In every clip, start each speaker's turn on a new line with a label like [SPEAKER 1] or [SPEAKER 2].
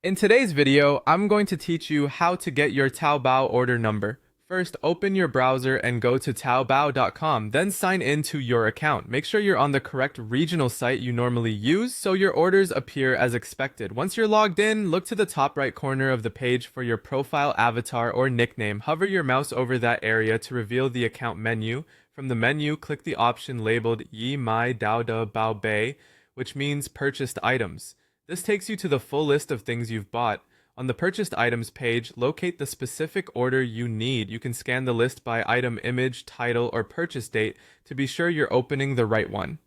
[SPEAKER 1] In today's video, I'm going to teach you how to get your Taobao order number. First, open your browser and go to taobao.com, then sign in to your account. Make sure you're on the correct regional site you normally use so your orders appear as expected. Once you're logged in, look to the top right corner of the page for your profile avatar or nickname. Hover your mouse over that area to reveal the account menu. From the menu, click the option labeled Yi Mai Dao De Bao Bei, which means purchased items. This takes you to the full list of things you've bought. On the purchased items page, locate the specific order you need. You can scan the list by item image, title, or purchase date to be sure you're opening the right one.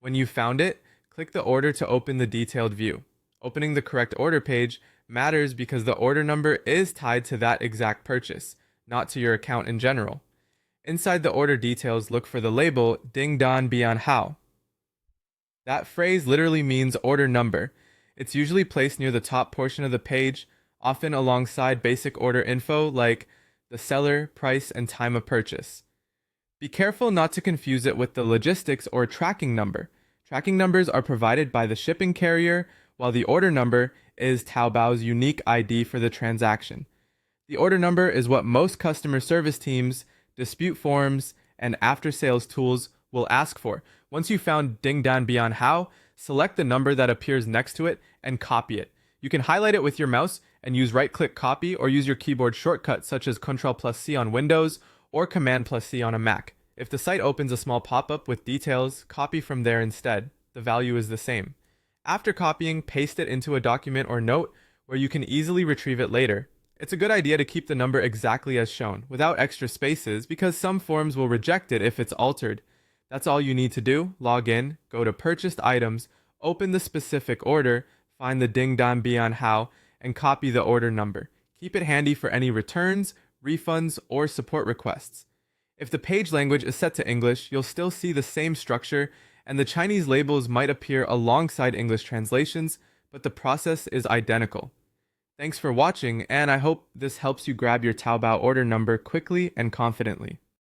[SPEAKER 1] When you've found it, click the order to open the detailed view. Opening the correct order page matters because the order number is tied to that exact purchase, not to your account in general. Inside the order details, look for the label Ding Dan Bian Hao. That phrase literally means order number. It's usually placed near the top portion of the page, often alongside basic order info like the seller, price, and time of purchase. Be careful not to confuse it with the logistics or tracking number. Tracking numbers are provided by the shipping carrier, while the order number is Taobao's unique ID for the transaction. The order number is what most customer service teams, dispute forums, and after-sales tools will ask for. Once you've found Ding Dan Bian Hao, select the number that appears next to it and copy it. You can highlight it with your mouse and use right-click copy or use your keyboard shortcut such as Ctrl+C on Windows or Command+C on a Mac. If the site opens a small pop-up with details, copy from there instead. The value is the same. After copying, paste it into a document or note where you can easily retrieve it later. It's a good idea to keep the number exactly as shown, without extra spaces, because some forms will reject it if it's altered. That's all you need to do. Log in, go to Purchased Items, open the specific order, find the Ding Dan Bian Hao, and copy the order number. Keep it handy for any returns, refunds, or support requests. If the page language is set to English, you'll still see the same structure, and the Chinese labels might appear alongside English translations, but the process is identical. Thanks for watching, and I hope this helps you grab your Taobao order number quickly and confidently.